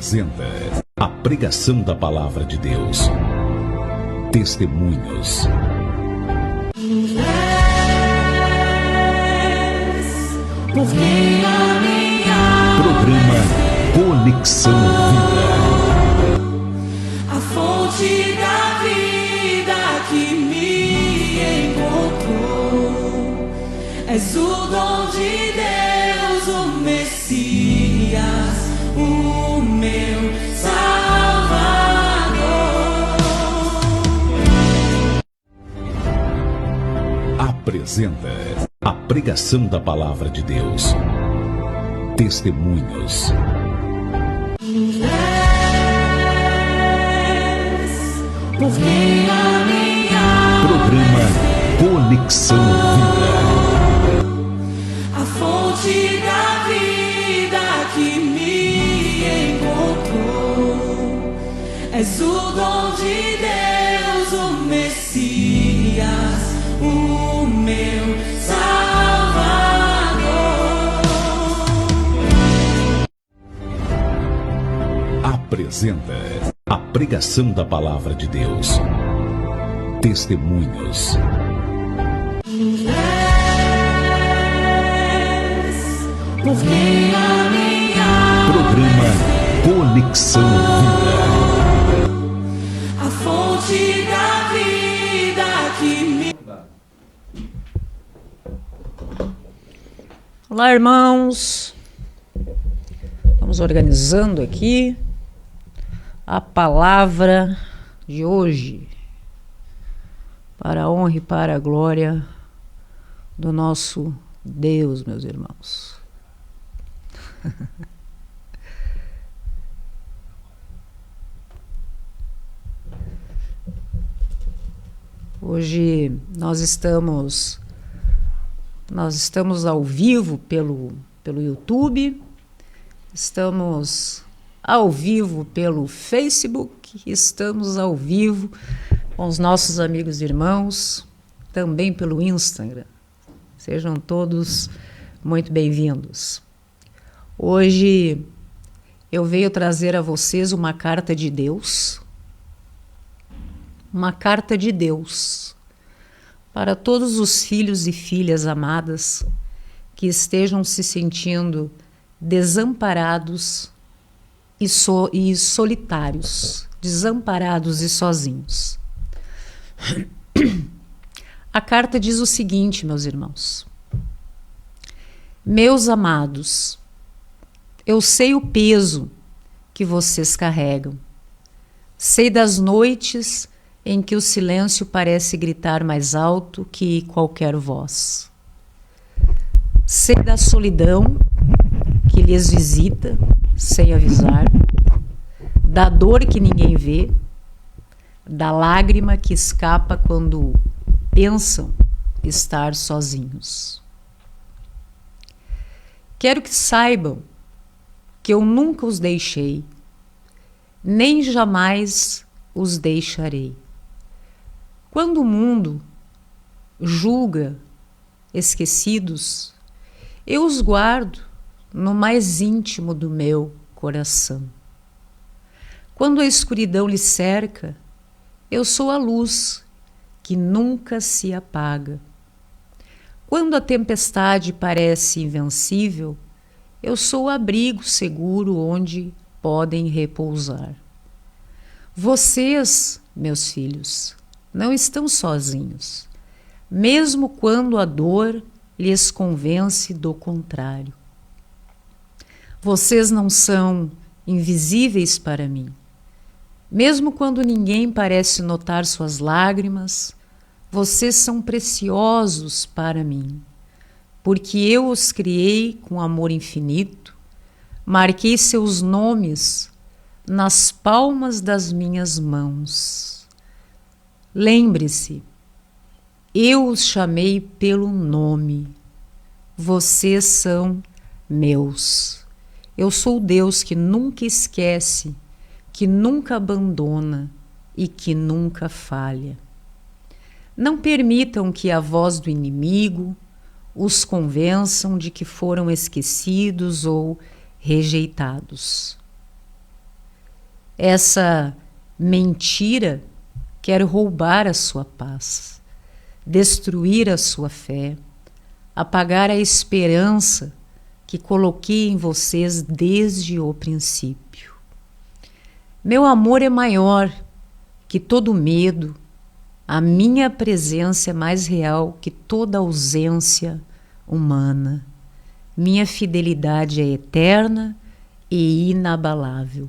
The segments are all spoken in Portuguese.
apresenta a pregação da Palavra de Deus. Testemunhos. Programa Conexão Vida. A fonte da vida que me encontrou. És o dom de Deus, o Messias, o meu Salvador. Apresenta a pregação da Palavra de Deus. Testemunhos. Programa Conexão Vida. A fonte da vida que me encontrou. És o dom de Deus, o Messias, o meu Salvador. Apresenta a pregação da Palavra de Deus. Testemunhos. Programa Conexão Vida. A fonte da vida que me... Olá, irmãos. Vamos organizando aqui a palavra de hoje, para a honra e para a glória do nosso Deus, meus irmãos. Hoje nós estamos ao vivo pelo YouTube, estamos ao vivo pelo Facebook, estamos ao vivo com os nossos amigos e irmãos, também pelo Instagram. Sejam todos muito bem-vindos. Hoje eu venho trazer a vocês uma carta de Deus, para todos os filhos e filhas amadas que estejam se sentindo desamparados e solitários, desamparados e sozinhos. A carta diz o seguinte, meus irmãos: meus amados, eu sei o peso que vocês carregam, sei das noites em que o silêncio parece gritar mais alto que qualquer voz. Sei da solidão que lhes visita sem avisar, da dor que ninguém vê, da lágrima que escapa quando pensam estar sozinhos. Quero que saibam que eu nunca os deixei, nem jamais os deixarei. Quando o mundo julga esquecidos, eu os guardo no mais íntimo do meu coração. Quando a escuridão lhe cerca, eu sou a luz que nunca se apaga. Quando a tempestade parece invencível, eu sou o abrigo seguro onde podem repousar. Vocês, meus filhos, não estão sozinhos, mesmo quando a dor lhes convence do contrário. Vocês não são invisíveis para mim. Mesmo quando ninguém parece notar suas lágrimas, vocês são preciosos para mim, porque eu os criei com amor infinito, marquei seus nomes nas palmas das minhas mãos. Lembre-se, eu os chamei pelo nome. Vocês são meus. Eu sou o Deus que nunca esquece, que nunca abandona e que nunca falha. Não permitam que a voz do inimigo os convençam de que foram esquecidos ou rejeitados. Essa mentira quer roubar a sua paz, destruir a sua fé, apagar a esperança que coloquei em vocês desde o princípio. Meu amor é maior que todo medo, a minha presença é mais real que toda ausência humana. Minha fidelidade é eterna e inabalável.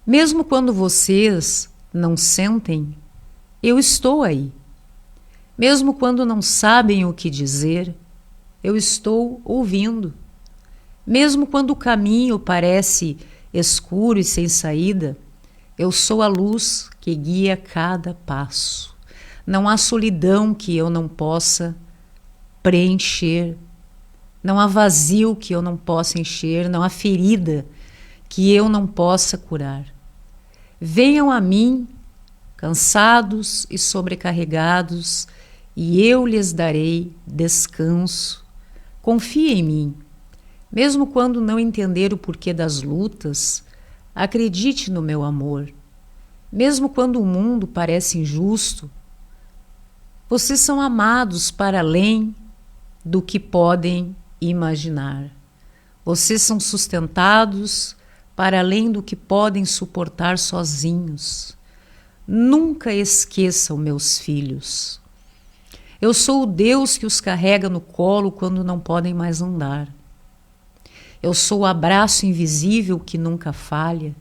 Mesmo quando vocês não sentem, eu estou aí. Mesmo quando não sabem o que dizer, eu estou ouvindo. Mesmo quando o caminho parece escuro e sem saída, eu sou a luz que guia cada passo. Não há solidão que eu não possa preencher. Não há vazio que eu não possa encher. Não há ferida que eu não possa curar. Venham a mim, cansados e sobrecarregados, e eu lhes darei descanso. Confie em mim. Mesmo quando não entender o porquê das lutas, acredite no meu amor. Mesmo quando o mundo parece injusto, vocês são amados para além do que podem imaginar. Vocês são sustentados para além do que podem suportar sozinhos. Nunca esqueçam, meus filhos. Eu sou o Deus que os carrega no colo quando não podem mais andar. Eu sou o abraço invisível que nunca falha.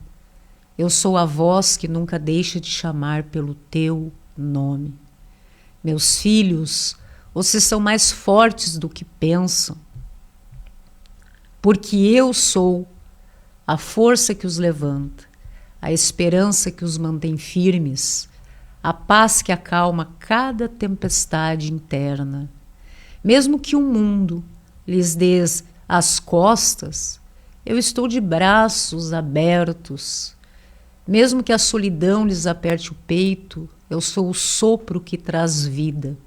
Eu sou a voz que nunca deixa de chamar pelo teu nome. Meus filhos, vocês são mais fortes do que pensam. Porque eu sou a força que os levanta, a esperança que os mantém firmes, a paz que acalma cada tempestade interna. Mesmo que o mundo lhes dê as costas, eu estou de braços abertos. Mesmo que a solidão lhes aperte o peito, eu sou o sopro que traz vida.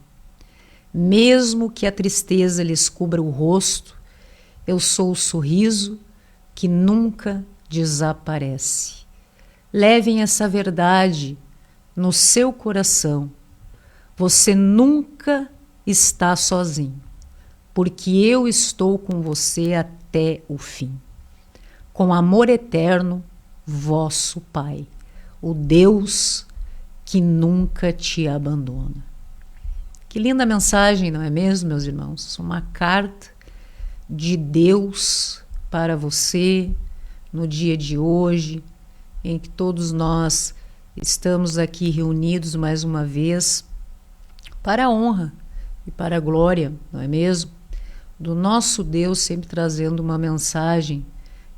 Mesmo que a tristeza lhes cubra o rosto, eu sou o sorriso que nunca desaparece. Levem essa verdade no seu coração. Você nunca está sozinho, porque eu estou com você até o fim. Com amor eterno, vosso Pai, o Deus que nunca te abandona. Que linda mensagem, não é mesmo, meus irmãos? Uma carta de Deus para você no dia de hoje, em que todos nós estamos aqui reunidos mais uma vez para a honra e para a glória, não é mesmo? Do nosso Deus, sempre trazendo uma mensagem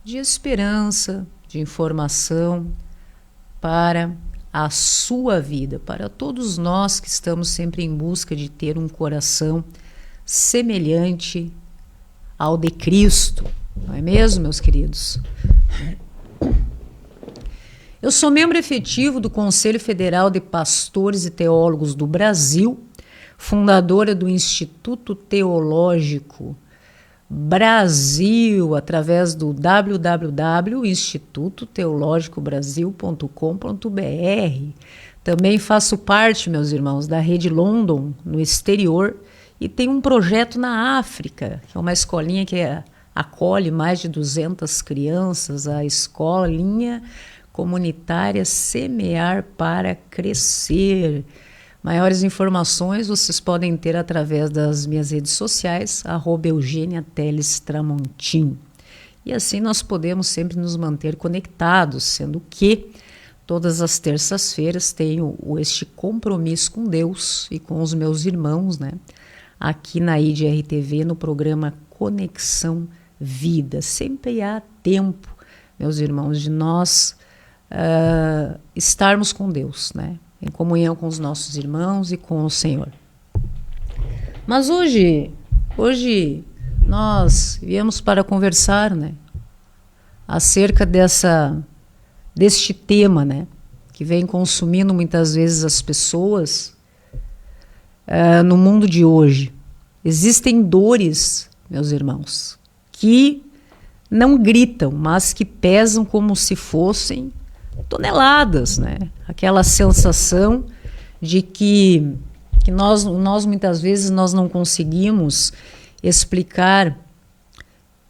de esperança, de informação para a sua vida, para todos nós que estamos sempre em busca de ter um coração semelhante ao de Cristo, não é mesmo, meus queridos? Eu sou membro efetivo do Conselho Federal de Pastores e Teólogos do Brasil, fundadora do Instituto Teológico Brasil, através do www.institutoteologicobrasil.com.br. Também faço parte, meus irmãos, da Rede London, no exterior, e tenho um projeto na África, que é uma escolinha que acolhe mais de 200 crianças, a Escolinha Comunitária Semear para Crescer. Maiores informações vocês podem ter através das minhas redes sociais, @EugêniaTelesTramontim. E assim nós podemos sempre nos manter conectados, sendo que todas as terças-feiras tenho este compromisso com Deus e com os meus irmãos, né? Aqui na IDRTV, no programa Conexão Vida. Sempre há tempo, meus irmãos, de nós estarmos com Deus, né? Em comunhão com os nossos irmãos e com o Senhor. Mas hoje nós viemos para conversar, né? Acerca deste tema, né? Que vem consumindo muitas vezes as pessoas no mundo de hoje. Existem dores, meus irmãos, que não gritam, mas que pesam como se fossem toneladas, né? Aquela sensação de que nós muitas vezes nós não conseguimos explicar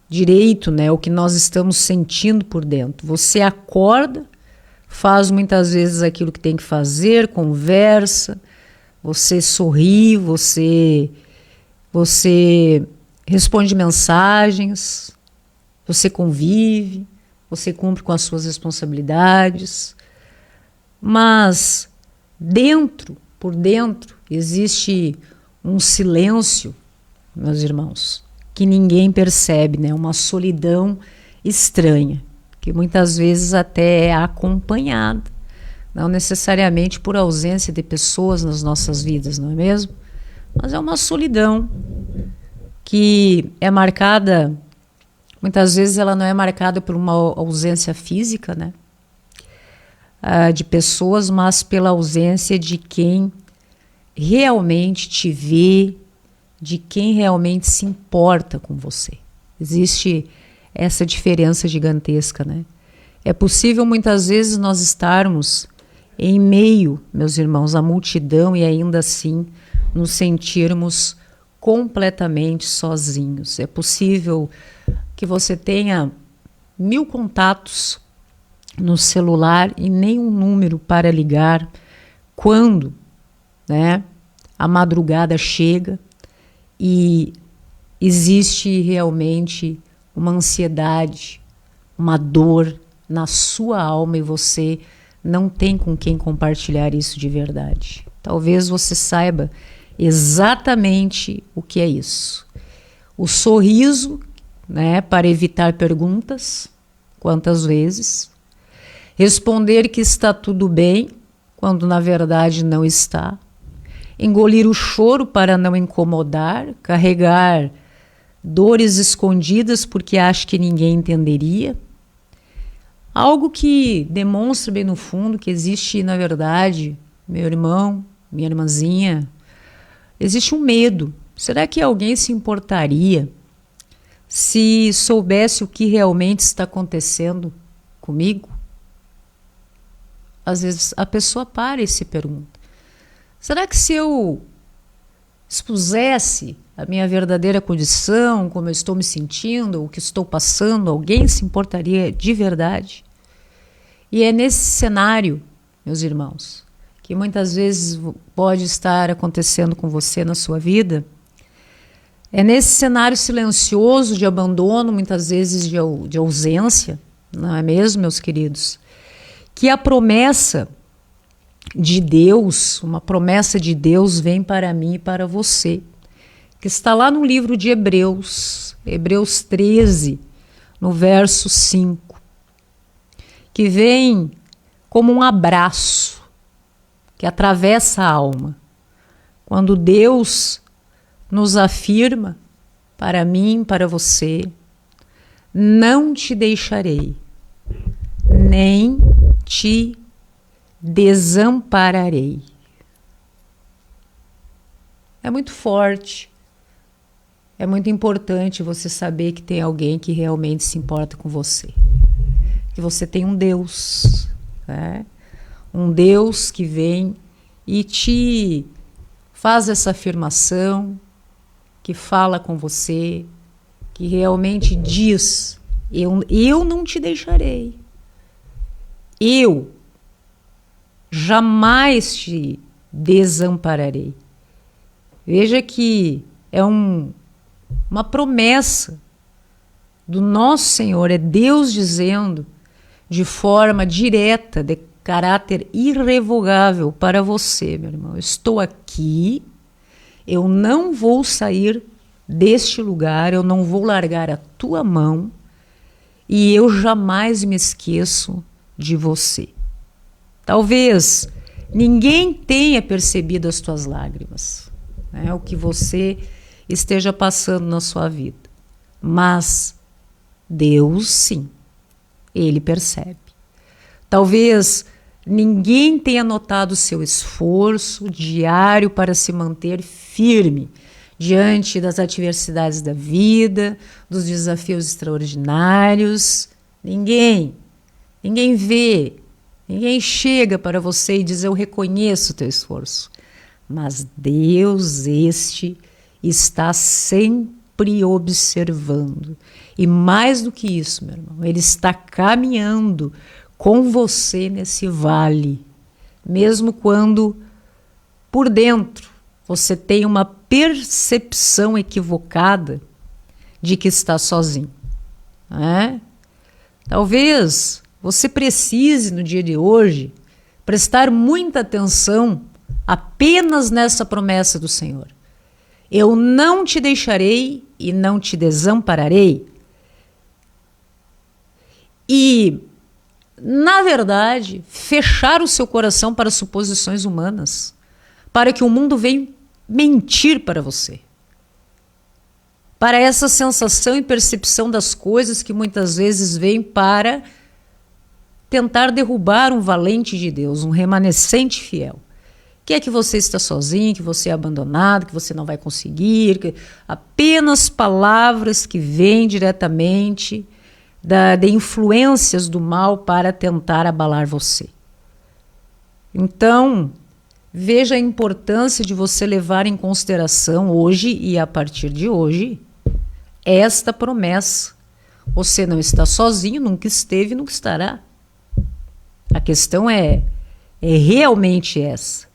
direito, né, o que nós estamos sentindo por dentro. Você acorda, faz muitas vezes aquilo que tem que fazer, conversa, você sorri, você responde mensagens, você convive, você cumpre com as suas responsabilidades, mas por dentro, existe um silêncio, meus irmãos, que ninguém percebe, né? Uma solidão estranha, que muitas vezes até é acompanhada, não necessariamente por ausência de pessoas nas nossas vidas, não é mesmo? Mas é uma solidão que é marcada, muitas vezes ela não é marcada por uma ausência física, né? De pessoas, mas pela ausência de quem realmente te vê, de quem realmente se importa com você. Existe essa diferença gigantesca, né? É possível muitas vezes nós estarmos em meio, meus irmãos, à multidão e ainda assim nos sentirmos completamente sozinhos. É possível que você tenha 1000 contatos no celular e nenhum número para ligar quando, né, a madrugada chega e existe realmente uma ansiedade, uma dor na sua alma e você não tem com quem compartilhar isso de verdade. Talvez você saiba exatamente o que é isso. O sorriso, né, para evitar perguntas, quantas vezes? Responder que está tudo bem, quando na verdade não está. Engolir o choro para não incomodar, carregar dores escondidas porque acha que ninguém entenderia. Algo que demonstra bem no fundo que existe, na verdade, meu irmão, minha irmãzinha, existe um medo. Será que alguém se importaria se soubesse o que realmente está acontecendo comigo? Às vezes a pessoa para e se pergunta: será que se eu expusesse a minha verdadeira condição, como eu estou me sentindo, o que estou passando, alguém se importaria de verdade? E é nesse cenário, meus irmãos, que muitas vezes pode estar acontecendo com você na sua vida. É nesse cenário silencioso de abandono, muitas vezes de ausência, não é mesmo, meus queridos? Que a promessa de Deus, uma promessa de Deus vem para mim e para você, que está lá no livro de Hebreus, Hebreus 13, no verso 5, que vem como um abraço que atravessa a alma. Quando Deus nos afirma, para mim, para você: não te deixarei, nem te desampararei. É muito forte, é muito importante você saber que tem alguém que realmente se importa com você, que você tem um Deus, né? Um Deus que vem e te faz essa afirmação, que fala com você, que realmente diz: eu não te deixarei. Eu jamais te desampararei. Veja que é uma promessa do nosso Senhor, é Deus dizendo de forma direta, de caráter irrevogável para você, meu irmão: eu estou aqui, eu não vou sair deste lugar, eu não vou largar a tua mão e eu jamais me esqueço de você. Talvez ninguém tenha percebido as tuas lágrimas, né, o que você esteja passando na sua vida, mas Deus sim, Ele percebe. Talvez ninguém tenha notado o seu esforço diário para se manter firme diante das adversidades da vida, dos desafios extraordinários. Ninguém vê, ninguém chega para você e diz: eu reconheço o teu esforço. Mas Deus está sempre observando. E mais do que isso, meu irmão, Ele está caminhando com você nesse vale. Mesmo quando, por dentro, você tem uma percepção equivocada de que está sozinho. Né? Talvez você precise, no dia de hoje, prestar muita atenção apenas nessa promessa do Senhor. Eu não te deixarei e não te desampararei. E, na verdade, fechar o seu coração para suposições humanas, para que o mundo venha mentir para você. Para essa sensação e percepção das coisas que muitas vezes vêm para tentar derrubar um valente de Deus, um remanescente fiel. Que é que você está sozinho, que você é abandonado, que você não vai conseguir. Apenas palavras que vêm diretamente de influências do mal para tentar abalar você. Então, veja a importância de você levar em consideração hoje e a partir de hoje esta promessa. Você não está sozinho, nunca esteve, nunca estará. A questão é realmente essa.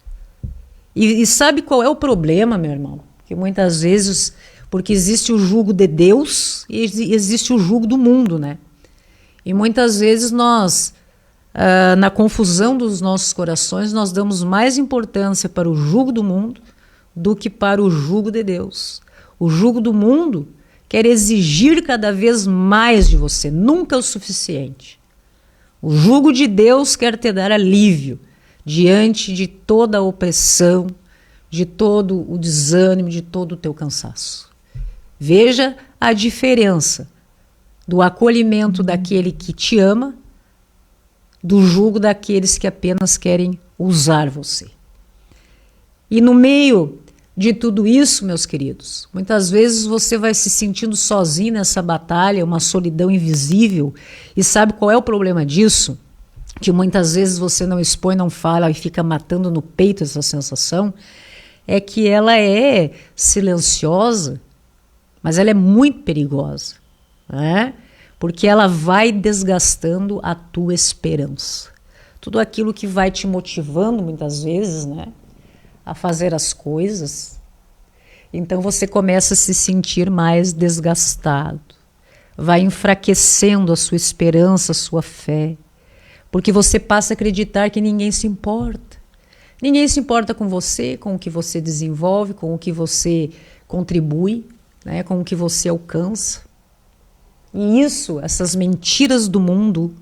E sabe qual é o problema, meu irmão? Que muitas vezes, porque existe o jugo de Deus e existe o jugo do mundo, né? E muitas vezes nós, na confusão dos nossos corações, nós damos mais importância para o jugo do mundo do que para o jugo de Deus. O jugo do mundo quer exigir cada vez mais de você, nunca o suficiente. O jugo de Deus quer te dar alívio diante de toda a opressão, de todo o desânimo, de todo o teu cansaço. Veja a diferença do acolhimento daquele que te ama, do jugo daqueles que apenas querem usar você. E no meio de tudo isso, meus queridos, muitas vezes você vai se sentindo sozinho nessa batalha, uma solidão invisível. E sabe qual é o problema disso? Que muitas vezes você não expõe, não fala e fica matando no peito essa sensação, é que ela é silenciosa, mas ela é muito perigosa, né? Porque ela vai desgastando a tua esperança. Tudo aquilo que vai te motivando muitas vezes, né, a fazer as coisas. Então você começa a se sentir mais desgastado, vai enfraquecendo a sua esperança, a sua fé. Porque você passa a acreditar que ninguém se importa. Ninguém se importa com você, com o que você desenvolve, com o que você contribui, né, com o que você alcança. E isso, essas mentiras do mundo,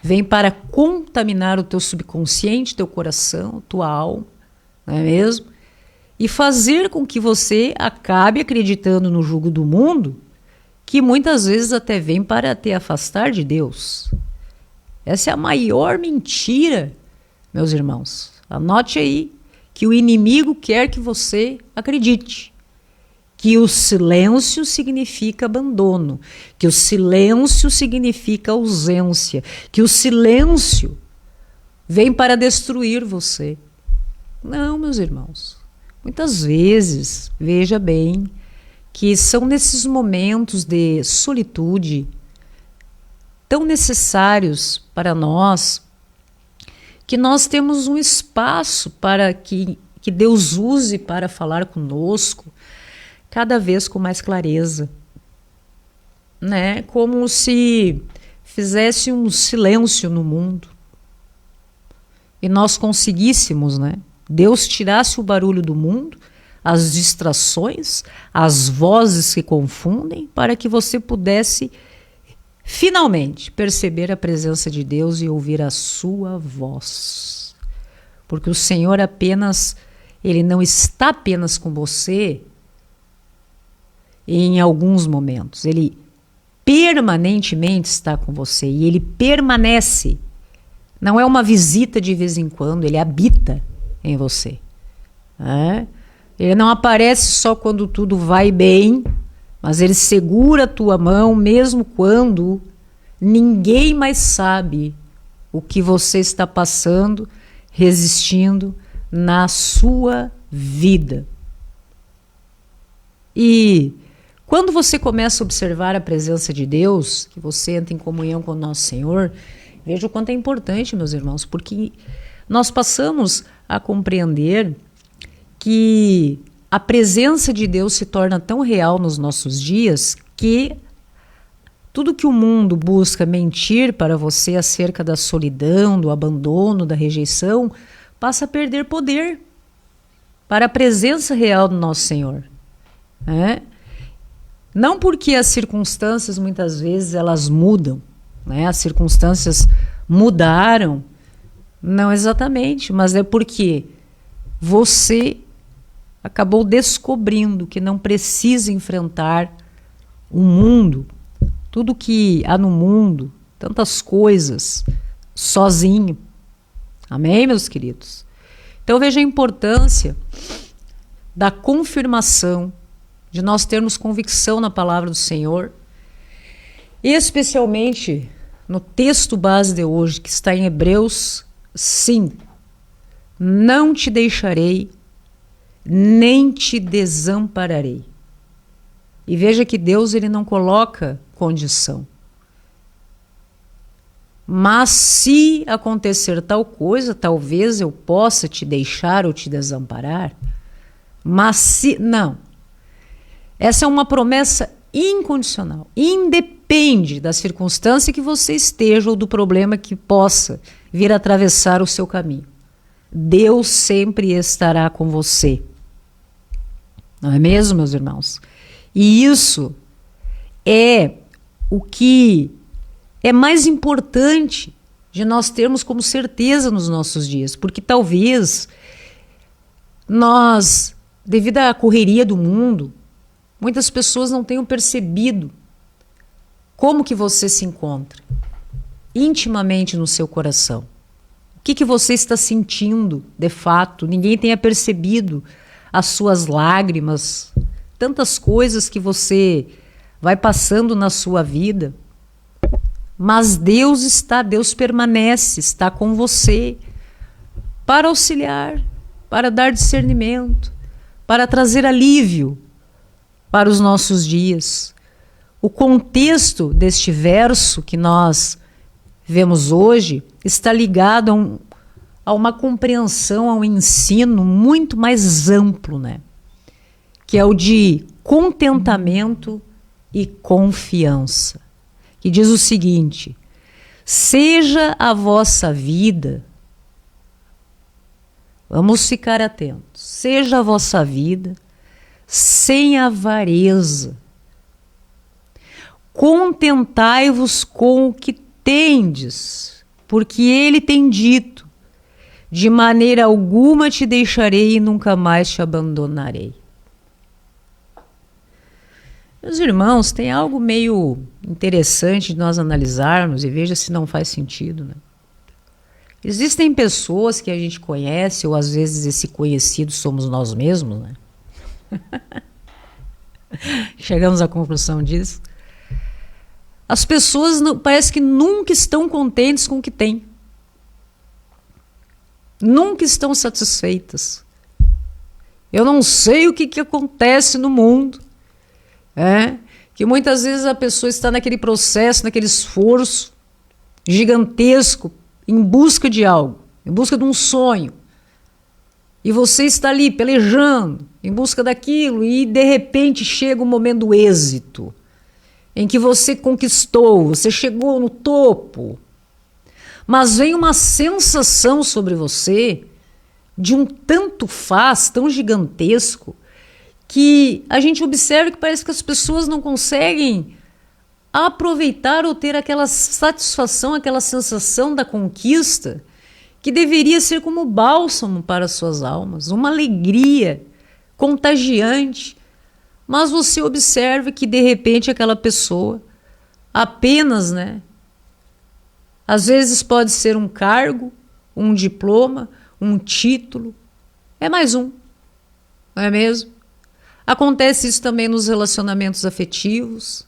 vêm para contaminar o teu subconsciente, teu coração, tua alma, não é mesmo? E fazer com que você acabe acreditando no jugo do mundo, que muitas vezes até vem para te afastar de Deus. Essa é a maior mentira, meus irmãos. Anote aí que o inimigo quer que você acredite que o silêncio significa abandono, que o silêncio significa ausência, que o silêncio vem para destruir você. Não, meus irmãos. Muitas vezes, veja bem, que são nesses momentos de solitude tão necessários para nós, que nós temos um espaço para que Deus use para falar conosco cada vez com mais clareza, né? Como se fizesse um silêncio no mundo e nós conseguíssemos, né? Deus tirasse o barulho do mundo, as distrações, as vozes que confundem, para que você pudesse finalmente perceber a presença de Deus e ouvir a sua voz. Porque o Senhor Ele não está apenas com você em alguns momentos. Ele permanentemente está com você e Ele permanece. Não é uma visita de vez em quando, Ele habita em você. Ele não aparece só quando tudo vai bem, mas ele segura a tua mão mesmo quando ninguém mais sabe o que você está passando, resistindo na sua vida. E quando você começa a observar a presença de Deus, que você entra em comunhão com o nosso Senhor, veja o quanto é importante, meus irmãos, porque nós passamos a compreender que a presença de Deus se torna tão real nos nossos dias que tudo que o mundo busca mentir para você acerca da solidão, do abandono, da rejeição, passa a perder poder para a presença real do nosso Senhor. Né? Não porque as circunstâncias muitas vezes elas mudam, né? As circunstâncias mudaram, não exatamente, mas é porque você acabou descobrindo que não precisa enfrentar o mundo, tudo que há no mundo, tantas coisas, sozinho. Amém, meus queridos? Então veja a importância da confirmação, de nós termos convicção na palavra do Senhor, especialmente no texto base de hoje, que está em Hebreus 5. Não te deixarei, nem te desampararei. E veja que Deus ele não coloca condição. Mas se acontecer tal coisa, talvez eu possa te deixar ou te desamparar. Mas se... Não. Essa é uma promessa incondicional. Independe da circunstância que você esteja ou do problema que possa vir atravessar o seu caminho. Deus sempre estará com você. Não é mesmo, meus irmãos? E isso é o que é mais importante de nós termos como certeza nos nossos dias, porque talvez nós, devido à correria do mundo, muitas pessoas não tenham percebido como que você se encontra intimamente no seu coração. O que você está sentindo de fato? Ninguém tenha percebido as suas lágrimas, tantas coisas que você vai passando na sua vida. Mas Deus está, Deus permanece, está com você para auxiliar, para dar discernimento, para trazer alívio para os nossos dias. O contexto deste verso que nós vemos hoje está ligado a uma compreensão, a um ensino muito mais amplo, né? Que é o de contentamento e confiança. Que diz o seguinte: seja a vossa vida, vamos ficar atentos, seja a vossa vida sem avareza. Contentai-vos com o que tendes, porque ele tem dito: de maneira alguma te deixarei e nunca mais te abandonarei. Meus irmãos, tem algo meio interessante de nós analisarmos e veja se não faz sentido, né? Existem pessoas que a gente conhece, ou às vezes esse conhecido somos nós mesmos, né? Chegamos à conclusão disso. As pessoas parece que nunca estão contentes com o que têm. Nunca estão satisfeitas. Eu não sei o que acontece no mundo. Que muitas vezes a pessoa está naquele processo, naquele esforço gigantesco em busca de algo, em busca de um sonho. E você está ali pelejando em busca daquilo e de repente chega o momento do êxito, em que você conquistou, você chegou no topo. Mas vem uma sensação sobre você de um tanto faz tão gigantesco que a gente observa que parece que as pessoas não conseguem aproveitar ou ter aquela satisfação, aquela sensação da conquista que deveria ser como bálsamo para suas almas, uma alegria contagiante. Mas você observa que de repente aquela pessoa apenas, às vezes pode ser um cargo, um diploma, um título, é mais um. não é mesmo? Acontece isso também nos relacionamentos afetivos.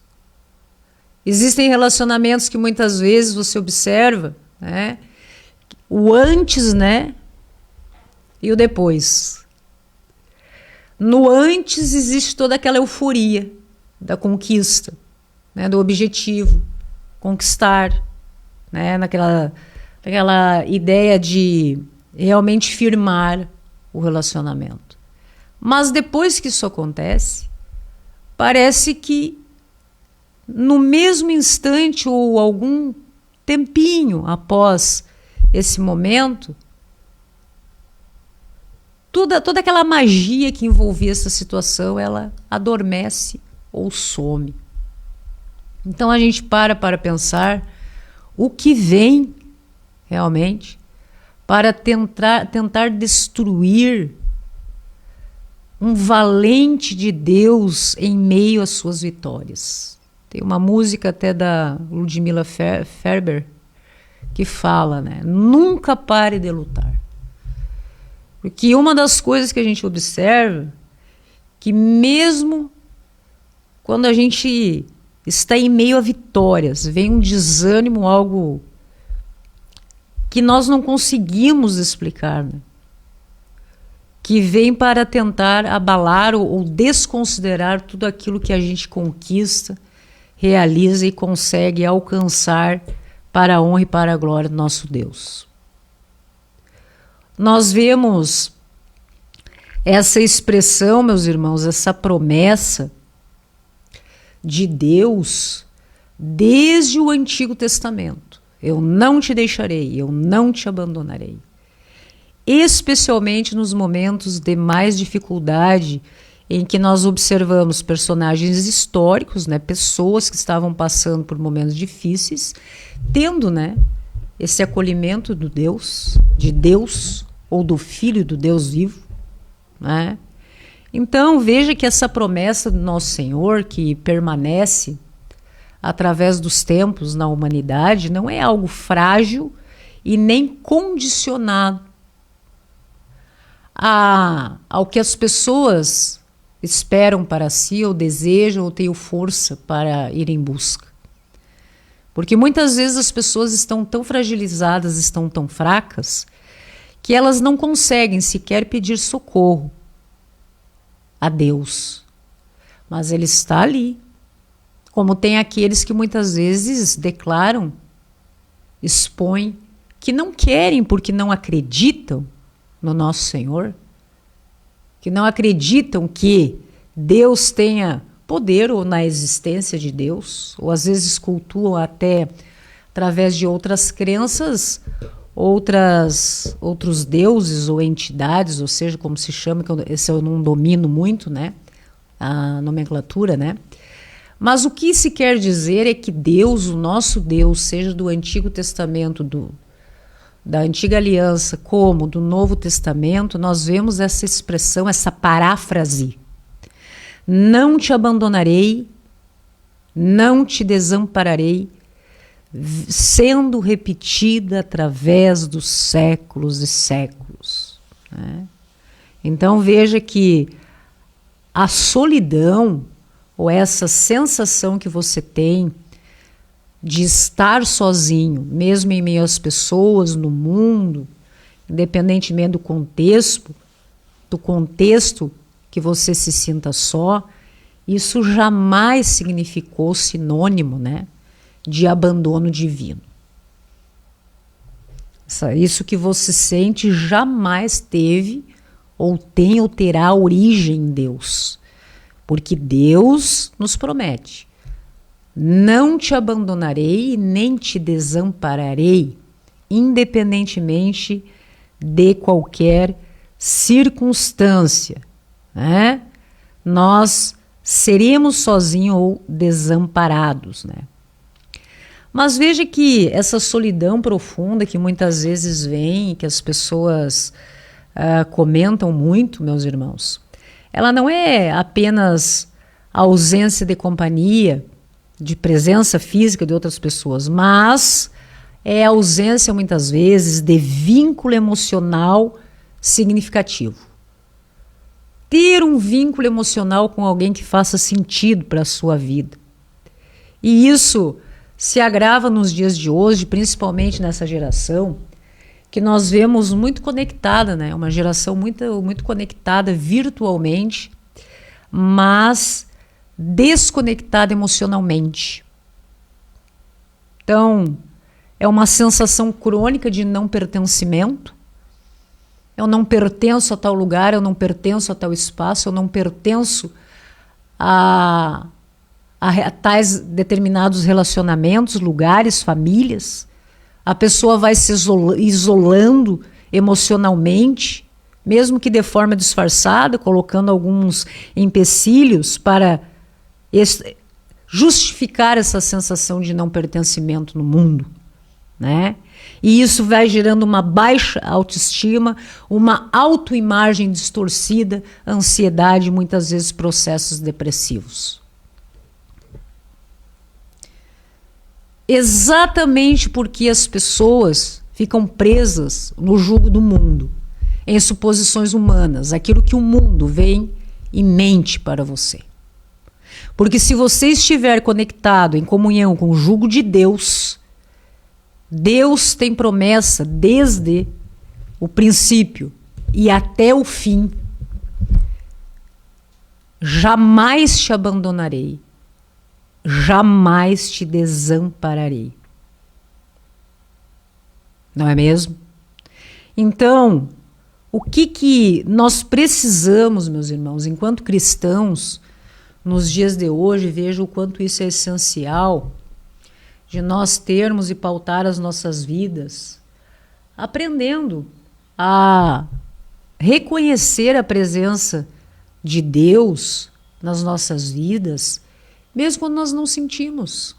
Existem relacionamentos que muitas vezes você observa, né? O antes, né? E o depois. No antes existe toda aquela euforia da conquista, né? Do objetivo, conquistar, né? Naquela ideia de realmente firmar o relacionamento. Mas depois que isso acontece, parece que no mesmo instante ou algum tempinho após esse momento, toda aquela magia que envolvia essa situação, ela adormece ou some. Então a gente para pensar o que vem realmente para tentar destruir um valente de Deus em meio às suas vitórias. Tem uma música até da Ludmilla Ferber que fala, né? Nunca pare de lutar. Porque uma das coisas que a gente observa, que mesmo quando a gente está em meio a vitórias, vem um desânimo, algo que nós não conseguimos explicar, né? Que vem para tentar abalar ou desconsiderar tudo aquilo que a gente conquista, realiza e consegue alcançar para a honra e para a glória do nosso Deus. Nós vemos essa expressão, meus irmãos, essa promessa de Deus desde o Antigo Testamento. Eu não te deixarei, eu não te abandonarei. Especialmente nos momentos de mais dificuldade, em que nós observamos personagens históricos, né, pessoas que estavam passando por momentos difíceis, tendo, né, esse acolhimento de Deus, ou do Filho do Deus vivo, né? Então veja que essa promessa do nosso Senhor, que permanece através dos tempos na humanidade, não é algo frágil e nem condicionado ao que as pessoas esperam para si, ou desejam, ou têm força para ir em busca. Porque muitas vezes as pessoas estão tão fragilizadas, estão tão fracas, que elas não conseguem sequer pedir socorro a Deus. Mas Ele está ali. Como tem aqueles que muitas vezes declaram, expõem, que não querem porque não acreditam no nosso Senhor, que não acreditam que Deus tenha poder ou na existência de Deus, ou às vezes cultuam até através de outras crenças, outros deuses ou entidades, ou seja, como se chama, que esse eu não domino muito, né? A nomenclatura, né? Mas o que se quer dizer é que Deus, o nosso Deus, seja do Antigo Testamento, da Antiga Aliança, como do Novo Testamento, nós vemos essa expressão, essa paráfrase. Não te abandonarei, não te desampararei, sendo repetida através dos séculos e séculos, né? Então veja que a solidão, ou essa sensação que você tem de estar sozinho, mesmo em meio às pessoas, no mundo, independentemente do contexto que você se sinta só, isso jamais significou sinônimo, né, de abandono divino. Isso que você sente jamais teve, ou tem, ou terá origem em Deus. Porque Deus nos promete: não te abandonarei nem te desampararei, independentemente de qualquer circunstância, né? Nós seremos sozinhos ou desamparados, né? Mas veja que essa solidão profunda que muitas vezes vem, que as pessoas comentam muito, meus irmãos, ela não é apenas a ausência de companhia, de presença física de outras pessoas, mas é a ausência, muitas vezes, de vínculo emocional significativo. ter um vínculo emocional com alguém que faça sentido para a sua vida. E isso se agrava nos dias de hoje, principalmente nessa geração, que nós vemos muito conectada, né? Uma geração muito conectada virtualmente, mas desconectada emocionalmente. Então, é uma sensação crônica de não pertencimento. Eu não pertenço a tal lugar, eu não pertenço a tal espaço, eu não pertenço a tais determinados relacionamentos, lugares, famílias. A pessoa vai se isolando emocionalmente, mesmo que de forma disfarçada, colocando alguns empecilhos para justificar essa sensação de não pertencimento no mundo, né? E isso vai gerando uma baixa autoestima, uma autoimagem distorcida, ansiedade e muitas vezes processos depressivos. Exatamente porque as pessoas ficam presas no jugo do mundo, em suposições humanas, aquilo que o mundo vem e mente para você. Porque se você estiver conectado em comunhão com o jugo de Deus, Deus tem promessa desde o princípio e até o fim. Jamais te abandonarei, jamais te desampararei. Não é mesmo? Então, o que nós precisamos, meus irmãos, enquanto cristãos, nos dias de hoje, vejo o quanto isso é essencial, de nós termos e pautar as nossas vidas, aprendendo a reconhecer a presença de Deus nas nossas vidas, mesmo quando nós não sentimos.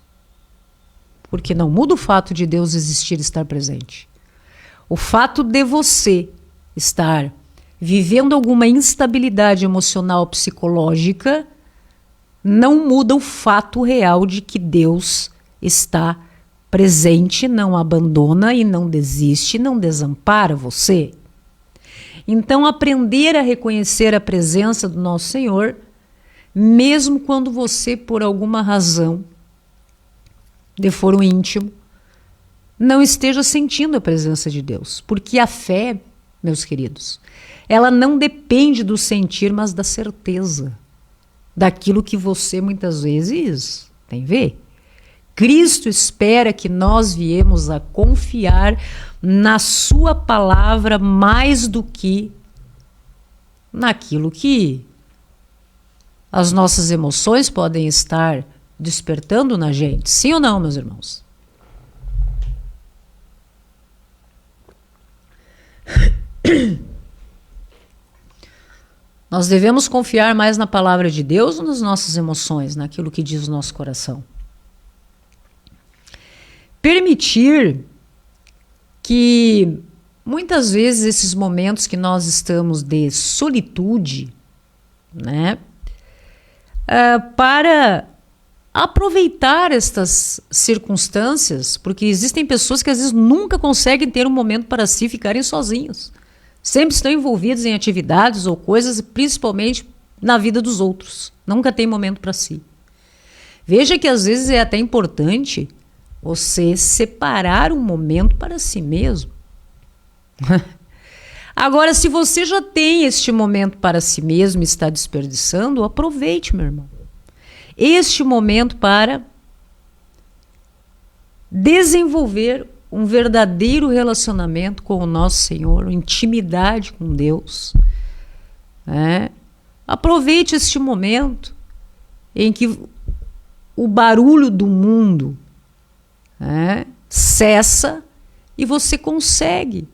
Porque não muda o fato de Deus existir e estar presente. O fato de você estar vivendo alguma instabilidade emocional, psicológica, não muda o fato real de que Deus está presente, não abandona e não desiste, não desampara você. Então, aprender a reconhecer a presença do nosso Senhor, mesmo quando você, por alguma razão, de foro íntimo, não esteja sentindo a presença de Deus. Porque a fé, meus queridos, ela não depende do sentir, mas da certeza daquilo que você muitas vezes tem a ver. Cristo espera que nós viemos a confiar na sua palavra mais do que naquilo que as nossas emoções podem estar despertando na gente. Sim ou não, meus irmãos? Nós devemos confiar mais na palavra de Deus ou nas nossas emoções, naquilo que diz o nosso coração? Permitir que muitas vezes esses momentos que nós estamos de solitude, né, para aproveitar estas circunstâncias, porque existem pessoas que às vezes nunca conseguem ter um momento para si, ficarem sozinhos. Sempre estão envolvidos em atividades ou coisas, principalmente na vida dos outros. Nunca tem momento para si. Veja que às vezes é até importante você separar um momento para si mesmo. Agora, se você já tem este momento para si mesmo e está desperdiçando, aproveite, meu irmão. Este momento para desenvolver um verdadeiro relacionamento com o nosso Senhor, intimidade com Deus. Aproveite este momento em que o barulho do mundo cessa e você consegue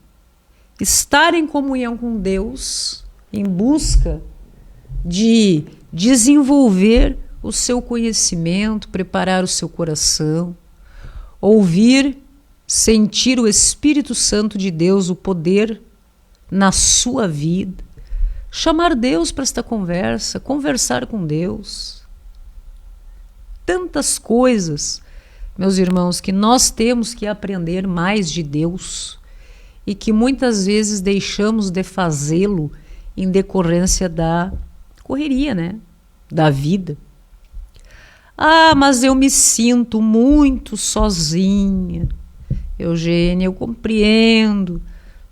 estar em comunhão com Deus em busca de desenvolver o seu conhecimento, preparar o seu coração, ouvir, sentir o Espírito Santo de Deus, o poder na sua vida, chamar Deus para esta conversa, conversar com Deus. Tantas coisas, meus irmãos, que nós temos que aprender mais de Deus e que muitas vezes deixamos de fazê-lo em decorrência da correria, né? Da vida. Ah, mas eu me sinto muito sozinha. Eugênia, eu compreendo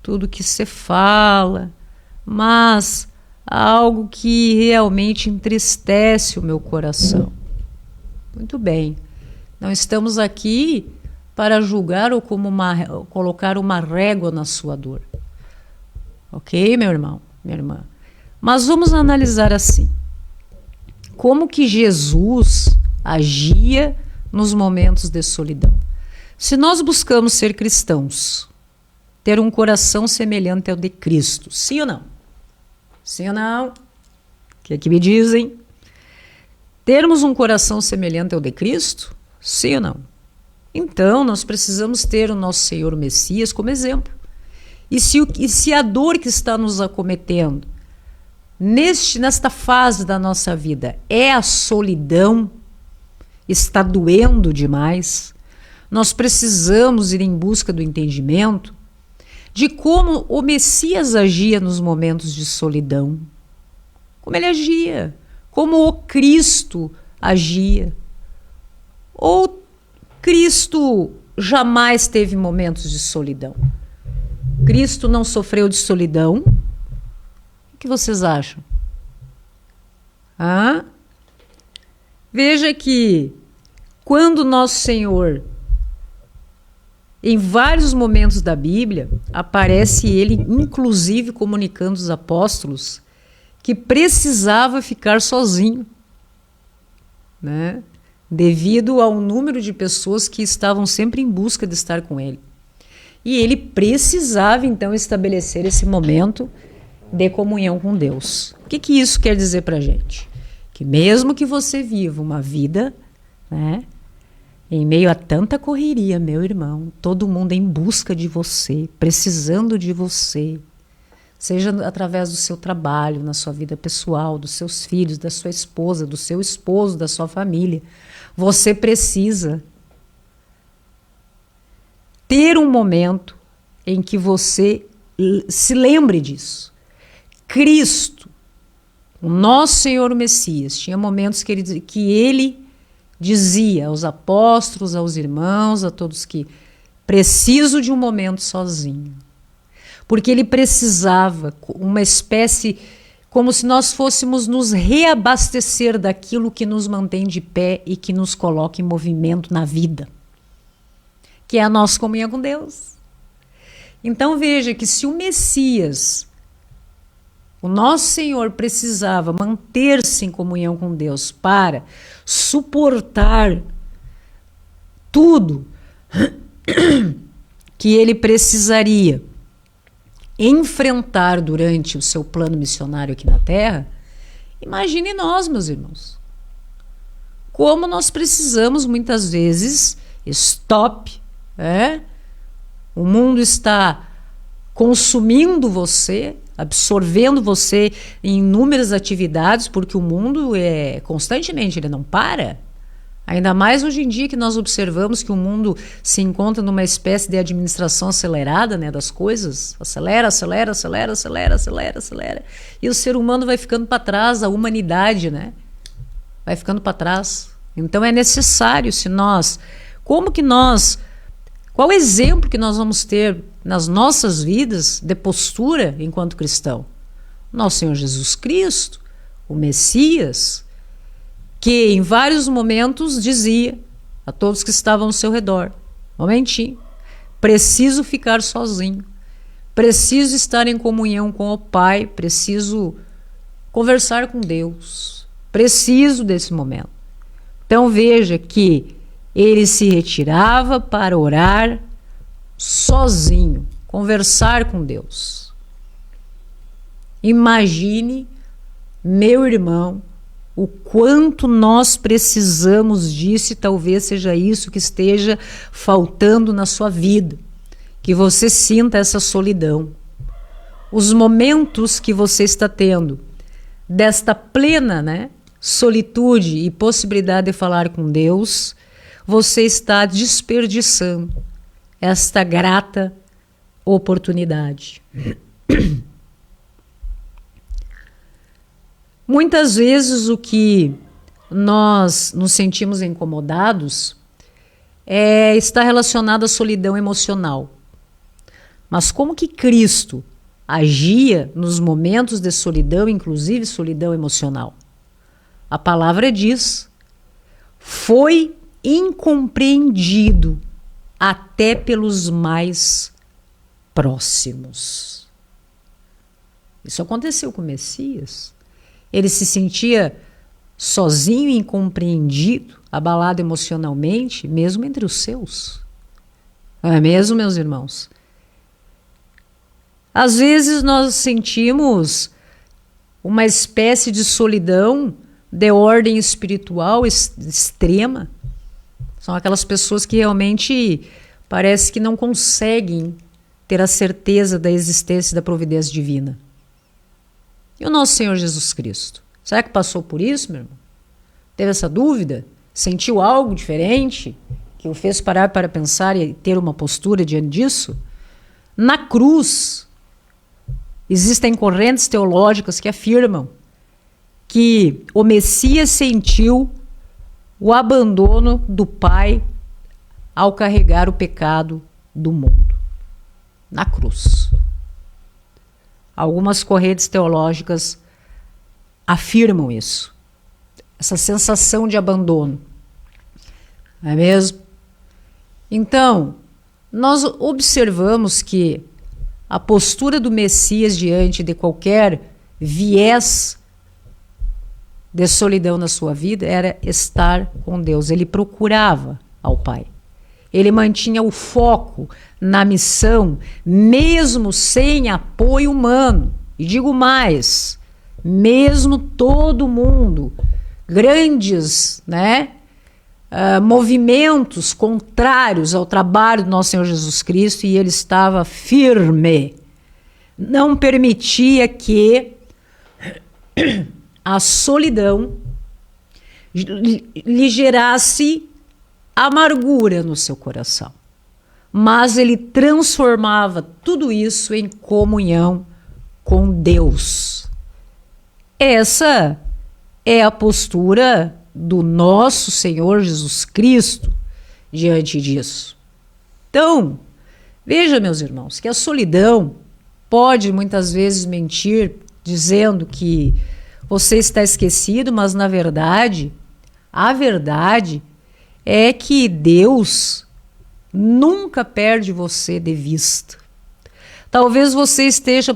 tudo que você fala, mas há algo que realmente entristece o meu coração. Muito bem. Não estamos aqui para julgar ou colocar uma régua na sua dor. Ok, meu irmão, minha irmã? Mas vamos analisar assim. Como que Jesus agia nos momentos de solidão? Se nós buscamos ser cristãos, ter um coração semelhante ao de Cristo, sim ou não? Sim ou não? O que é que me dizem? Termos um coração semelhante ao de Cristo, sim ou não? Então, nós precisamos ter o nosso Senhor Messias como exemplo. E se a dor que está nos acometendo, nesta fase da nossa vida, é a solidão, está doendo demais, nós precisamos ir em busca do entendimento de como o Messias agia nos momentos de solidão. Como ele agia, como o Cristo agia. Ou Cristo jamais teve momentos de solidão? Cristo não sofreu de solidão? O que vocês acham? Veja que quando nosso Senhor, em vários momentos da Bíblia, aparece ele, inclusive, comunicando aos apóstolos que precisava ficar sozinho, né? Devido ao número de pessoas que estavam sempre em busca de estar com ele. E ele precisava, então, estabelecer esse momento de comunhão com Deus. O que isso quer dizer para a gente? Que mesmo que você viva uma vida, né, em meio a tanta correria, meu irmão, todo mundo em busca de você, precisando de você, seja através do seu trabalho, na sua vida pessoal, dos seus filhos, da sua esposa, do seu esposo, da sua família, você precisa ter um momento em que você se lembre disso. Cristo, o nosso Senhor Messias, tinha momentos que ele dizia aos apóstolos, aos irmãos, a todos que preciso de um momento sozinho. Porque ele precisava, uma espécie, como se nós fôssemos nos reabastecer daquilo que nos mantém de pé e que nos coloca em movimento na vida, que é a nossa comunhão com Deus. Então veja que se o Messias, o nosso Senhor, precisava manter-se em comunhão com Deus para suportar tudo que ele precisaria enfrentar durante o seu plano missionário aqui na Terra, imagine nós, meus irmãos, como nós precisamos muitas vezes stop, o mundo está consumindo você, absorvendo você em inúmeras atividades, porque o mundo constantemente, ele não para. Ainda mais hoje em dia que nós observamos que o mundo se encontra numa espécie de administração acelerada, né, das coisas. Acelera, acelera, acelera, acelera, acelera, acelera. E o ser humano vai ficando para trás, a humanidade, né, vai ficando para trás. Então é necessário, qual exemplo que nós vamos ter nas nossas vidas de postura enquanto cristão? Nosso Senhor Jesus Cristo, o Messias, que em vários momentos dizia a todos que estavam ao seu redor: momentinho, preciso ficar sozinho, preciso estar em comunhão com o Pai, preciso conversar com Deus, preciso desse momento. Então veja que ele se retirava para orar sozinho, conversar com Deus. Imagine, meu irmão, o quanto nós precisamos disso, e talvez seja isso que esteja faltando na sua vida, que você sinta essa solidão. Os momentos que você está tendo desta plena, né, solitude e possibilidade de falar com Deus, você está desperdiçando esta grata oportunidade. Muitas vezes o que nós nos sentimos incomodados está relacionado à solidão emocional. Mas como que Cristo agia nos momentos de solidão, inclusive solidão emocional? A palavra diz: foi incompreendido até pelos mais próximos. Isso aconteceu com o Messias. Ele se sentia sozinho e incompreendido, abalado emocionalmente, mesmo entre os seus. Não é mesmo, meus irmãos? Às vezes nós sentimos uma espécie de solidão de ordem espiritual extrema. São aquelas pessoas que realmente parece que não conseguem ter a certeza da existência e da providência divina. E o nosso Senhor Jesus Cristo? Será que passou por isso, meu irmão? Teve essa dúvida? Sentiu algo diferente que o fez parar para pensar e ter uma postura diante disso? Na cruz, existem correntes teológicas que afirmam que o Messias sentiu o abandono do Pai ao carregar o pecado do mundo. Na cruz. Algumas correntes teológicas afirmam isso. Essa sensação de abandono. Não é mesmo? Então, nós observamos que a postura do Messias diante de qualquer viés de solidão na sua vida era estar com Deus. Ele procurava ao Pai. Ele mantinha o foco na missão, mesmo sem apoio humano. E digo mais, mesmo todo mundo, grandes, movimentos contrários ao trabalho do nosso Senhor Jesus Cristo, e ele estava firme. Não permitia que a solidão lhe gerasse amargura no seu coração. Mas ele transformava tudo isso em comunhão com Deus. Essa é a postura do nosso Senhor Jesus Cristo diante disso. Então, veja, meus irmãos, que a solidão pode muitas vezes mentir, dizendo que você está esquecido, mas na verdade, a verdade é que Deus nunca perde você de vista. Talvez você esteja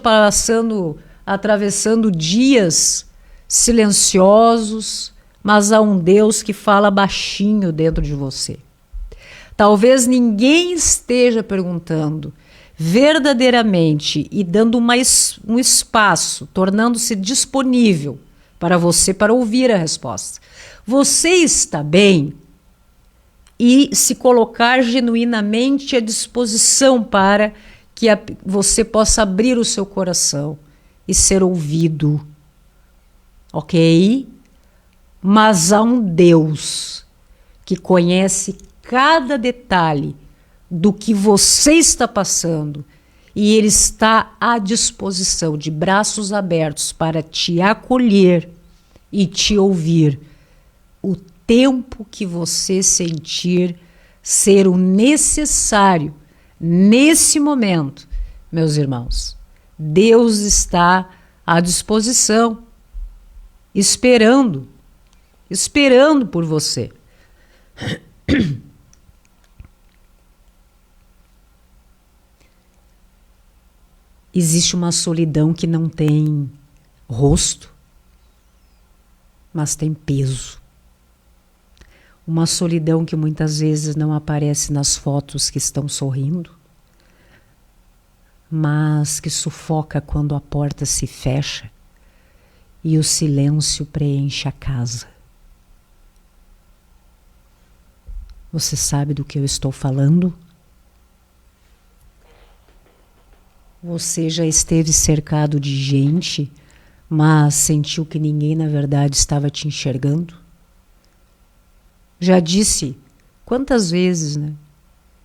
atravessando dias silenciosos, mas há um Deus que fala baixinho dentro de você. Talvez ninguém esteja perguntando verdadeiramente e dando um espaço, tornando-se disponível para você para ouvir a resposta. Você está bem? E se colocar genuinamente à disposição para que você possa abrir o seu coração e ser ouvido. Ok? Mas há um Deus que conhece cada detalhe do que você está passando e Ele está à disposição, de braços abertos, para te acolher e te ouvir o tempo que você sentir ser o necessário nesse momento, meus irmãos. Deus está à disposição, esperando por você. Existe uma solidão que não tem rosto, mas tem peso. Uma solidão que muitas vezes não aparece nas fotos que estão sorrindo, mas que sufoca quando a porta se fecha e o silêncio preenche a casa. Você sabe do que eu estou falando? Você já esteve cercado de gente, mas sentiu que ninguém na verdade estava te enxergando? Já disse quantas vezes,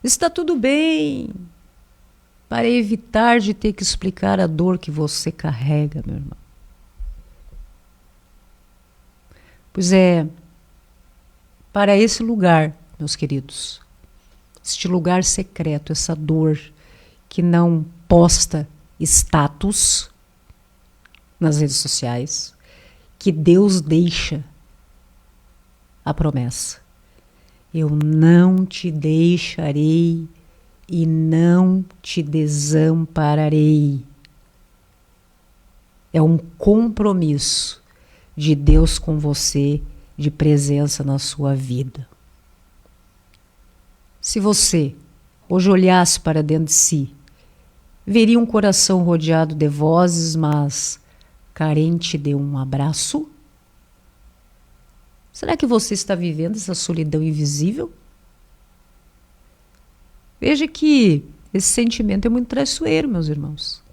Está tudo bem, para evitar de ter que explicar a dor que você carrega, meu irmão. Pois é, para esse lugar, meus queridos, este lugar secreto, essa dor que não posta status nas redes sociais, que Deus deixa a promessa: eu não te deixarei e não te desampararei. É um compromisso de Deus com você, de presença na sua vida. Se você hoje olhasse para dentro de si, veria um coração rodeado de vozes, mas carente de um abraço? Será que você está vivendo essa solidão invisível? Veja que esse sentimento é muito traiçoeiro, meus irmãos.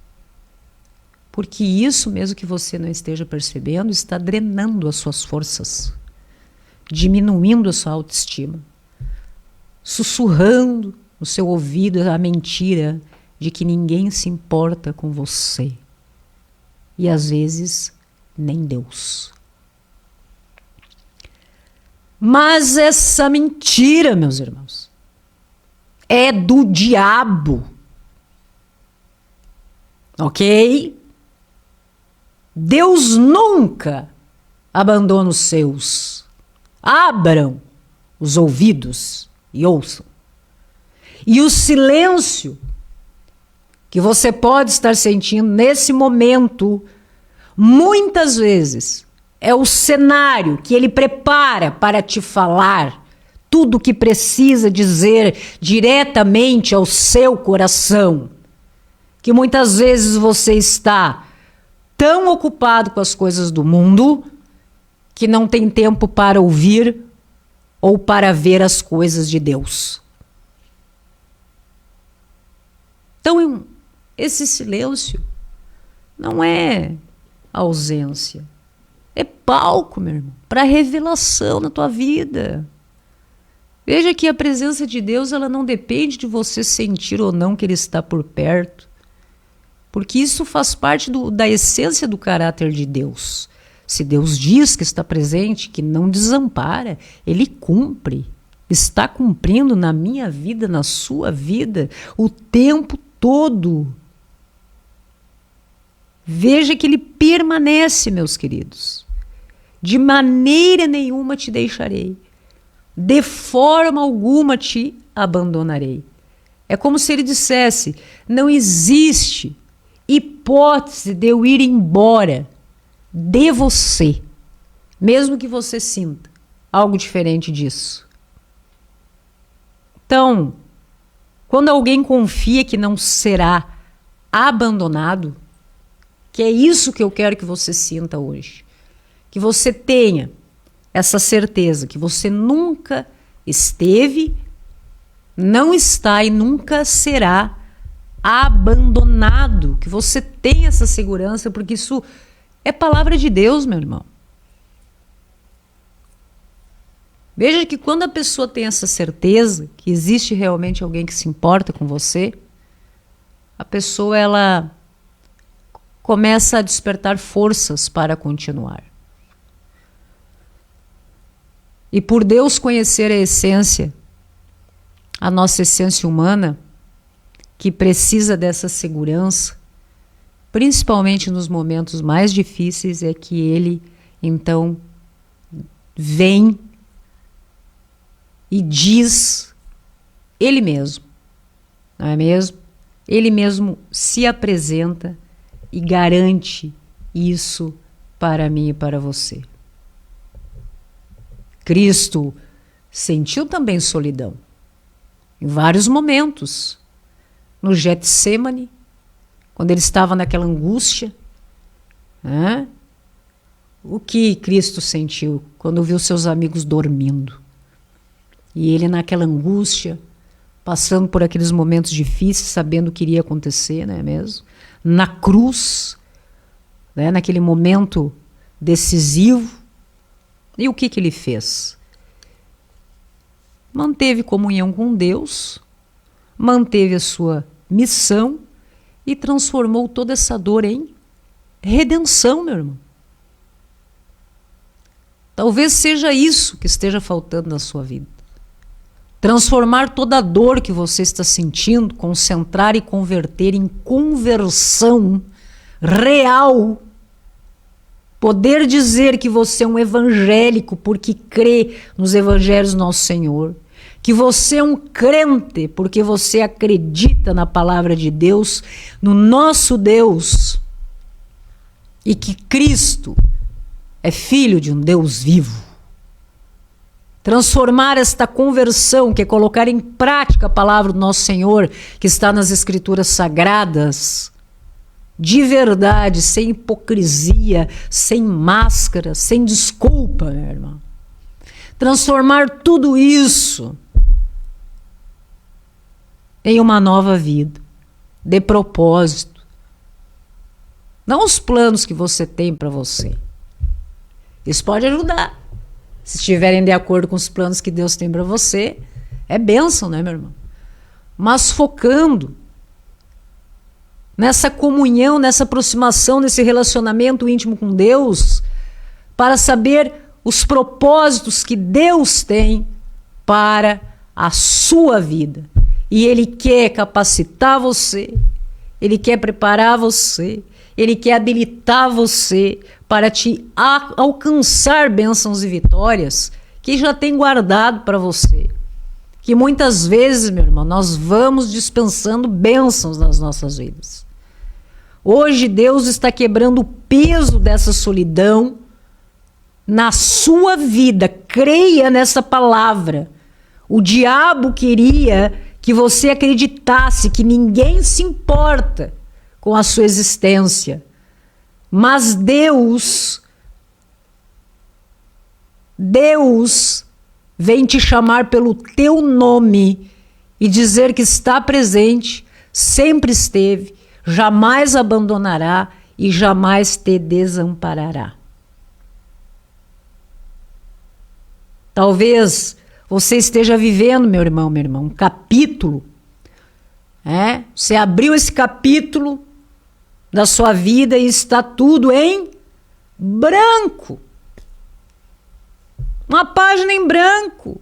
Porque isso, mesmo que você não esteja percebendo, está drenando as suas forças, diminuindo a sua autoestima, sussurrando no seu ouvido a mentira de que ninguém se importa com você. E às vezes, nem Deus. Mas essa mentira, meus irmãos, é do diabo. Ok? Deus nunca abandona os seus. Abram os ouvidos e ouçam. E o silêncio que você pode estar sentindo nesse momento, muitas vezes, é o cenário que ele prepara para te falar tudo o que precisa dizer diretamente ao seu coração. Que muitas vezes você está tão ocupado com as coisas do mundo que não tem tempo para ouvir ou para ver as coisas de Deus. Então, esse silêncio não é ausência. É palco, meu irmão, para revelação na tua vida. Veja que a presença de Deus, ela não depende de você sentir ou não que Ele está por perto. Porque isso faz parte da essência do caráter de Deus. Se Deus diz que está presente, que não desampara, Ele cumpre. Está cumprindo na minha vida, na sua vida, o tempo todo. Veja que Ele permanece, meus queridos. De maneira nenhuma te deixarei. De forma alguma te abandonarei. É como se Ele dissesse: não existe hipótese de eu ir embora de você, mesmo que você sinta algo diferente disso. Então, quando alguém confia que não será abandonado, que é isso que eu quero que você sinta hoje, que você tenha essa certeza que você nunca esteve, não está e nunca será abandonado, que você tenha essa segurança, porque isso é palavra de Deus, meu irmão. Veja que quando a pessoa tem essa certeza que existe realmente alguém que se importa com você, a pessoa ela começa a despertar forças para continuar. E por Deus conhecer a essência, a nossa essência humana, que precisa dessa segurança, principalmente nos momentos mais difíceis, é que Ele, então, vem e diz Ele mesmo, não é mesmo? Ele mesmo se apresenta e garante isso para mim e para você. Cristo sentiu também solidão, em vários momentos. No Getsêmani, quando ele estava naquela angústia, né? O que Cristo sentiu quando viu seus amigos dormindo? E ele naquela angústia, passando por aqueles momentos difíceis, sabendo o que iria acontecer, não é mesmo? Na cruz, né? Naquele momento decisivo. E o que ele fez? Manteve comunhão com Deus, manteve a sua missão e transformou toda essa dor em redenção, meu irmão. Talvez seja isso que esteja faltando na sua vida. Transformar toda a dor que você está sentindo, concentrar e converter em conversão real. Poder dizer que você é um evangélico porque crê nos evangelhos do nosso Senhor. Que você é um crente porque você acredita na palavra de Deus, no nosso Deus. E que Cristo é filho de um Deus vivo. Transformar esta conversão, que é colocar em prática a palavra do nosso Senhor, que está nas Escrituras Sagradas, de verdade, sem hipocrisia, sem máscara, sem desculpa, meu irmão. Transformar tudo isso em uma nova vida, de propósito. Não os planos que você tem para você. Isso pode ajudar. Se estiverem de acordo com os planos que Deus tem para você, é bênção, né, meu irmão? Mas focando nessa comunhão, nessa aproximação, nesse relacionamento íntimo com Deus, para saber os propósitos que Deus tem para a sua vida. E Ele quer capacitar você, Ele quer preparar você, Ele quer habilitar você para te alcançar bênçãos e vitórias que já tem guardado para você. Que muitas vezes, meu irmão, nós vamos dispensando bênçãos nas nossas vidas. Hoje Deus está quebrando o peso dessa solidão na sua vida. Creia nessa palavra. O diabo queria que você acreditasse que ninguém se importa com a sua existência. Mas Deus vem te chamar pelo teu nome e dizer que está presente, sempre esteve, jamais abandonará e jamais te desamparará. Talvez você esteja vivendo, meu irmão, um capítulo. Você abriu esse capítulo da sua vida e está tudo em branco. Uma página em branco.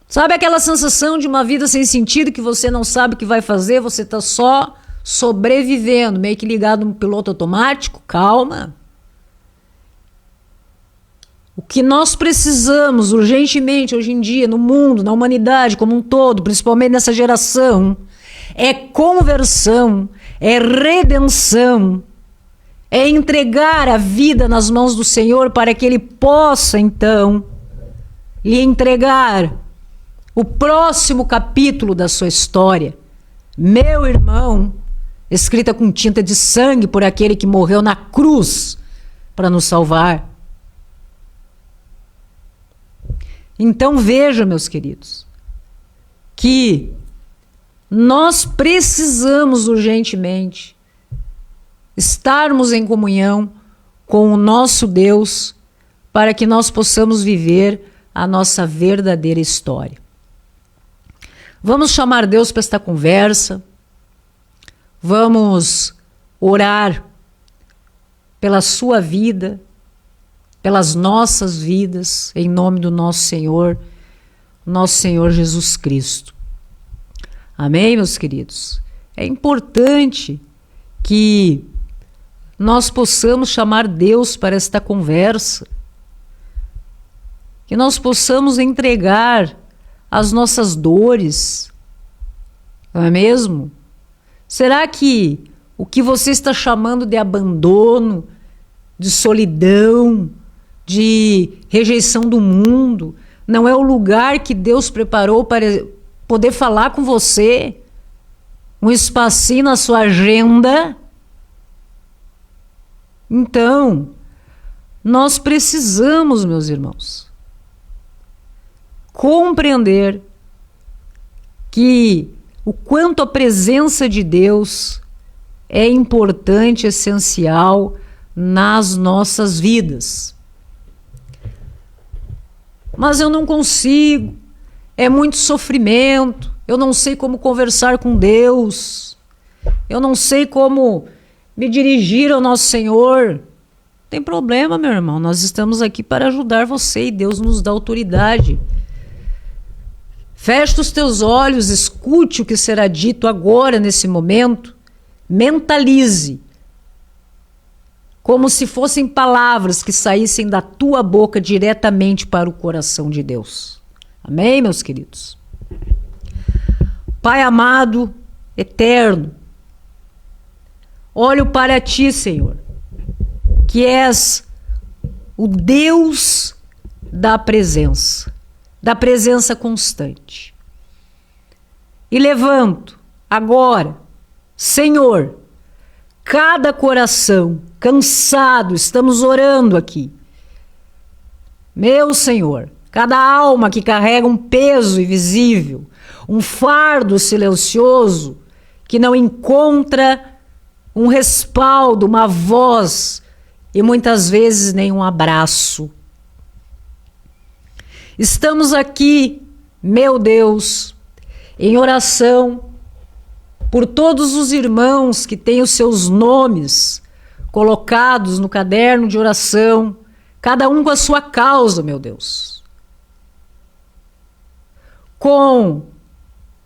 Sabe aquela sensação de uma vida sem sentido que você não sabe o que vai fazer, você está só sobrevivendo, meio que ligado no piloto automático? Calma. O que nós precisamos urgentemente hoje em dia no mundo, na humanidade como um todo, principalmente nessa geração, é conversão, é redenção, é entregar a vida nas mãos do Senhor para que Ele possa, então, lhe entregar o próximo capítulo da sua história. Meu irmão, escrita com tinta de sangue por aquele que morreu na cruz para nos salvar. Então veja, meus queridos, que nós precisamos urgentemente estarmos em comunhão com o nosso Deus para que nós possamos viver a nossa verdadeira história. Vamos chamar Deus para esta conversa, vamos orar pela sua vida, pelas nossas vidas, em nome do nosso Senhor Jesus Cristo. Amém, meus queridos? É importante que nós possamos chamar Deus para esta conversa, que nós possamos entregar as nossas dores, não é mesmo? Será que o que você está chamando de abandono, de solidão, de rejeição do mundo, não é o lugar que Deus preparou para poder falar com você? Um espacinho na sua agenda? Então, nós precisamos, meus irmãos, compreender que o quanto a presença de Deus é importante, essencial nas nossas vidas. Mas eu não consigo, é muito sofrimento, eu não sei como conversar com Deus, eu não sei como me dirigir ao nosso Senhor. Tem problema, meu irmão. Nós estamos aqui para ajudar você e Deus nos dá autoridade. Feche os teus olhos, escute o que será dito agora, nesse momento. Mentalize. Como se fossem palavras que saíssem da tua boca diretamente para o coração de Deus. Amém, meus queridos? Pai amado, eterno, olho para ti, Senhor, que és o Deus da presença constante. E levanto agora, Senhor, cada coração cansado, estamos orando aqui. Meu Senhor, cada alma que carrega um peso invisível, um fardo silencioso, que não encontra um respaldo, uma voz e muitas vezes nem um abraço. Estamos aqui, meu Deus, em oração por todos os irmãos que têm os seus nomes colocados no caderno de oração, cada um com a sua causa, meu Deus. Com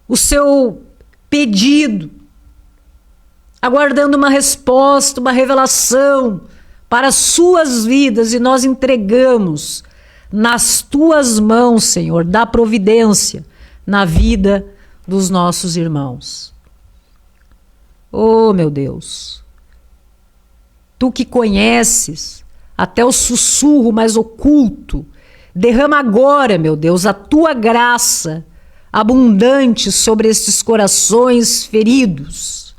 o seu pedido, aguardando uma resposta, uma revelação para as suas vidas, e nós entregamos nas tuas mãos, Senhor, da providência na vida dos nossos irmãos. Oh, meu Deus, tu que conheces até o sussurro mais oculto, derrama agora, meu Deus, a tua graça abundante sobre estes corações feridos.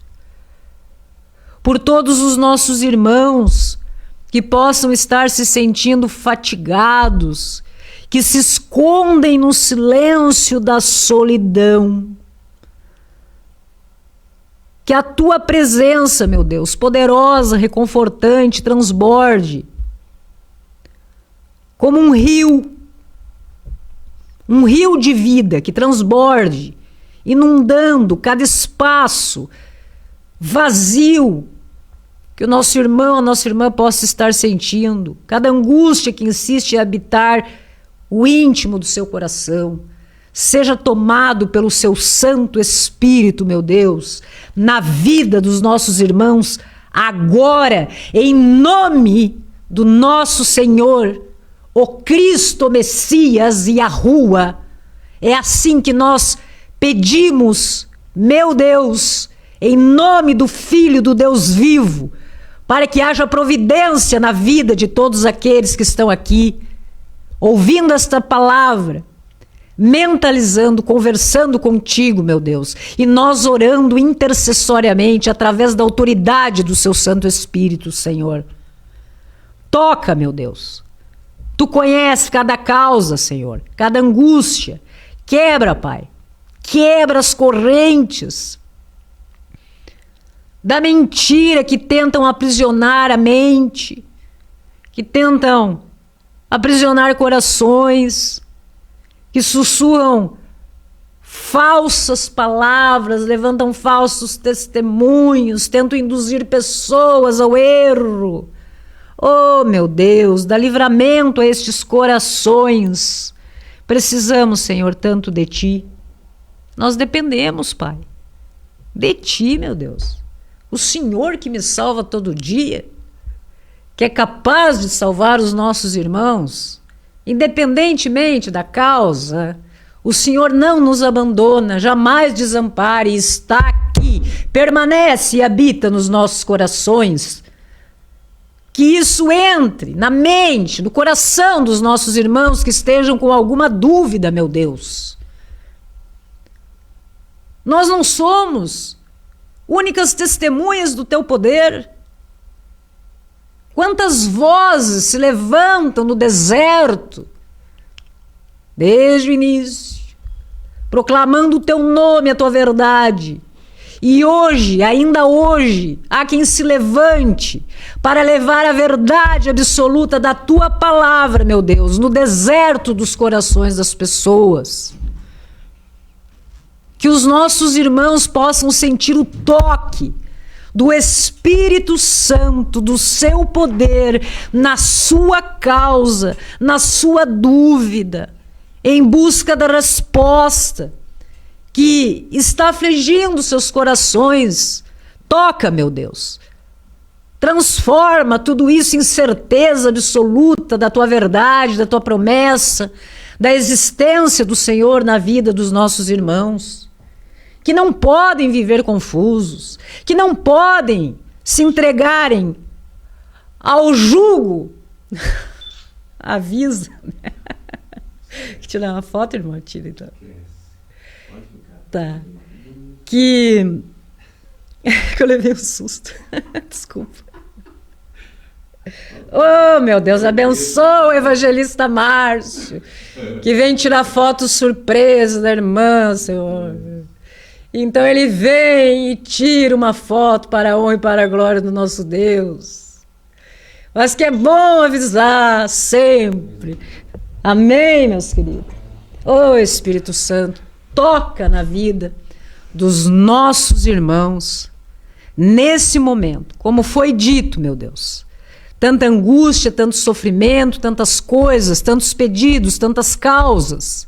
Por todos os nossos irmãos que possam estar se sentindo fatigados, que se escondem no silêncio da solidão. Que a tua presença, meu Deus, poderosa, reconfortante, transborde como um rio de vida que transborde, inundando cada espaço vazio que o nosso irmão, a nossa irmã possa estar sentindo, cada angústia que insiste em habitar o íntimo do seu coração, seja tomado pelo seu Santo Espírito, meu Deus, na vida dos nossos irmãos, agora, em nome do nosso Senhor, o Cristo Messias e a Rua. É assim que nós pedimos, meu Deus, em nome do Filho do Deus vivo, para que haja providência na vida de todos aqueles que estão aqui, ouvindo esta palavra, mentalizando, conversando contigo, meu Deus, e nós orando intercessoriamente através da autoridade do seu Santo Espírito, Senhor. Toca, meu Deus. Tu conheces cada causa, Senhor, cada angústia. Quebra, Pai. Quebra as correntes da mentira que tentam aprisionar a mente, que tentam aprisionar corações, que sussurram falsas palavras, levantam falsos testemunhos, tentam induzir pessoas ao erro. Oh, meu Deus, dá livramento a estes corações. Precisamos, Senhor, tanto de Ti. Nós dependemos, Pai, de Ti, meu Deus. O Senhor que me salva todo dia, que é capaz de salvar os nossos irmãos, independentemente da causa. O Senhor não nos abandona, jamais desampara e está aqui, permanece e habita nos nossos corações. Que isso entre na mente, no coração dos nossos irmãos que estejam com alguma dúvida, meu Deus. Nós não somos únicas testemunhas do teu poder. Quantas vozes se levantam no deserto, desde o início, proclamando o teu nome, a tua verdade. E hoje, ainda hoje, há quem se levante para levar a verdade absoluta da tua palavra, meu Deus, no deserto dos corações das pessoas. Que os nossos irmãos possam sentir o toque do Espírito Santo, do seu poder na sua causa, na sua dúvida, em busca da resposta que está afligindo seus corações. Toca, meu Deus. Transforma tudo isso em certeza absoluta da tua verdade, da tua promessa, da existência do Senhor na vida dos nossos irmãos, que não podem viver confusos, que não podem se entregarem ao jugo. Avisa. Quer tirar uma foto, irmão? Tira então. Tá. Que eu levei um susto. Desculpa. Oh, meu Deus, abençoa o evangelista Márcio, que vem tirar foto surpresa da irmã, Senhor. Então ele vem e tira uma foto para a honra e para a glória do nosso Deus. Mas que é bom avisar sempre. Amém, meus queridos? Oh, Espírito Santo, toca na vida dos nossos irmãos nesse momento, como foi dito, meu Deus. Tanta angústia, tanto sofrimento, tantas coisas, tantos pedidos, tantas causas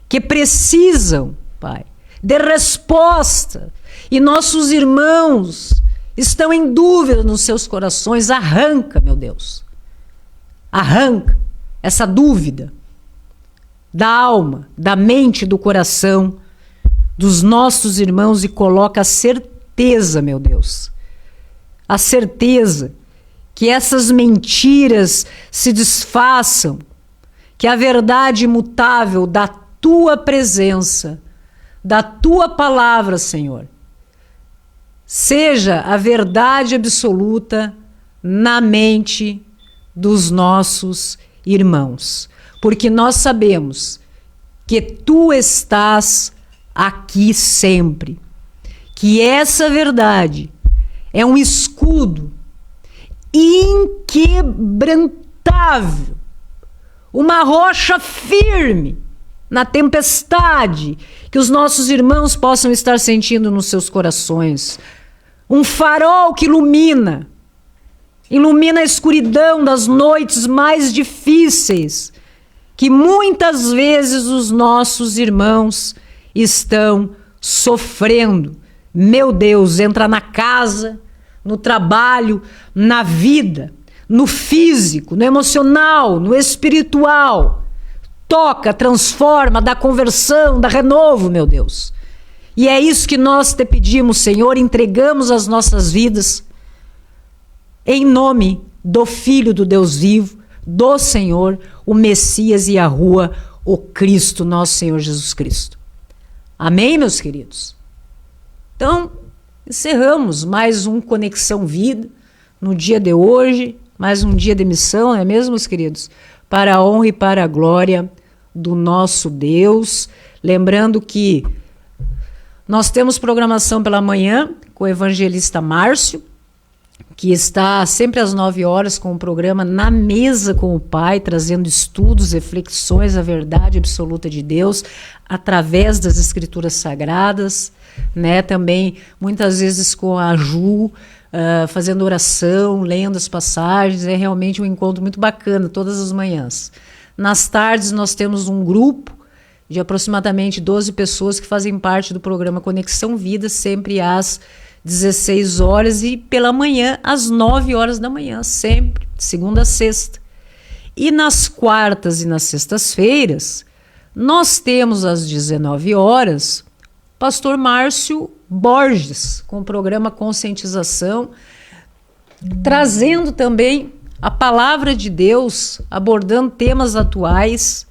que precisam, Pai, de resposta. E nossos irmãos estão em dúvida nos seus corações. Arranca, meu Deus. Arranca essa dúvida da alma, da mente, do coração dos nossos irmãos e coloca a certeza, meu Deus. A certeza que essas mentiras se desfaçam, que a verdade imutável da tua presença, da tua palavra, Senhor, seja a verdade absoluta na mente dos nossos irmãos, porque nós sabemos que tu estás aqui sempre, que essa verdade é um escudo inquebrantável, uma rocha firme na tempestade que os nossos irmãos possam estar sentindo nos seus corações, um farol que ilumina a escuridão das noites mais difíceis que muitas vezes os nossos irmãos estão sofrendo. Meu Deus, entra na casa, no trabalho, na vida, no físico, no emocional, no espiritual. Toca, transforma, dá conversão, dá renovo, meu Deus. E é isso que nós te pedimos, Senhor, entregamos as nossas vidas em nome do Filho do Deus vivo, do Senhor, o Messias e a Rua, o Cristo, nosso Senhor Jesus Cristo. Amém, meus queridos? Então, encerramos mais um Conexão Vida no dia de hoje, mais um dia de missão, não é mesmo, meus queridos? Para a honra e para a glória do nosso Deus. Lembrando que nós temos programação pela manhã com o evangelista Márcio, que está sempre às 9 horas com o programa Na Mesa com o Pai, trazendo estudos, reflexões, a verdade absoluta de Deus através das Escrituras Sagradas, né? Também muitas vezes com a Ju, fazendo oração, lendo as passagens. É realmente um encontro muito bacana todas as manhãs. Nas tardes nós temos um grupo de aproximadamente 12 pessoas que fazem parte do programa Conexão Vida, sempre às 16 horas e pela manhã às 9 horas da manhã, sempre, segunda a sexta. E nas quartas e nas sextas-feiras, nós temos às 19 horas pastor Márcio Borges, com o programa Conscientização, trazendo também a palavra de Deus, abordando temas atuais,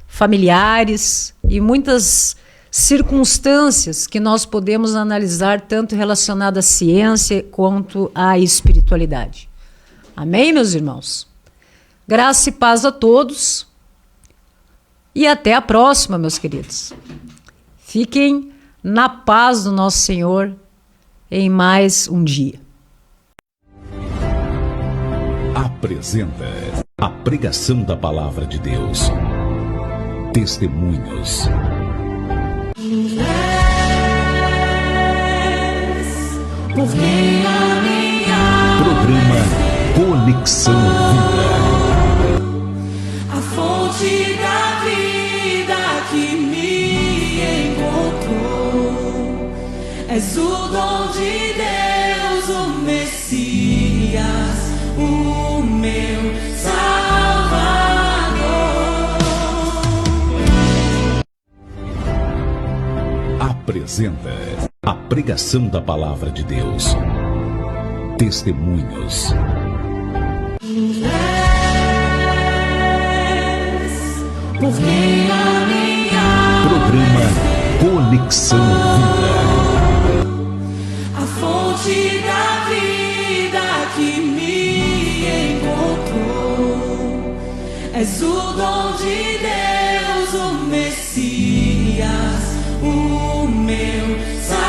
familiares e muitas circunstâncias que nós podemos analisar, tanto relacionadas à ciência quanto à espiritualidade. Amém, meus irmãos? Graça e paz a todos e até a próxima, meus queridos. Fiquem na paz do nosso Senhor em mais um dia. Apresenta a pregação da Palavra de Deus. Testemunhos. És por quem a minha Programa Conexão Vida. a fonte da vida que me encontrou. És o dom de Deus, o Messias, o meu Salvador. Apresenta a pregação da palavra de Deus. Testemunhos. Por quem a minha Programa Conexão Vida. a fonte da vida que me encontrou. És o dom de Deus, o Messias, o meu Salvador.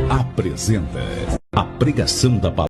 Apresenta a pregação da palavra.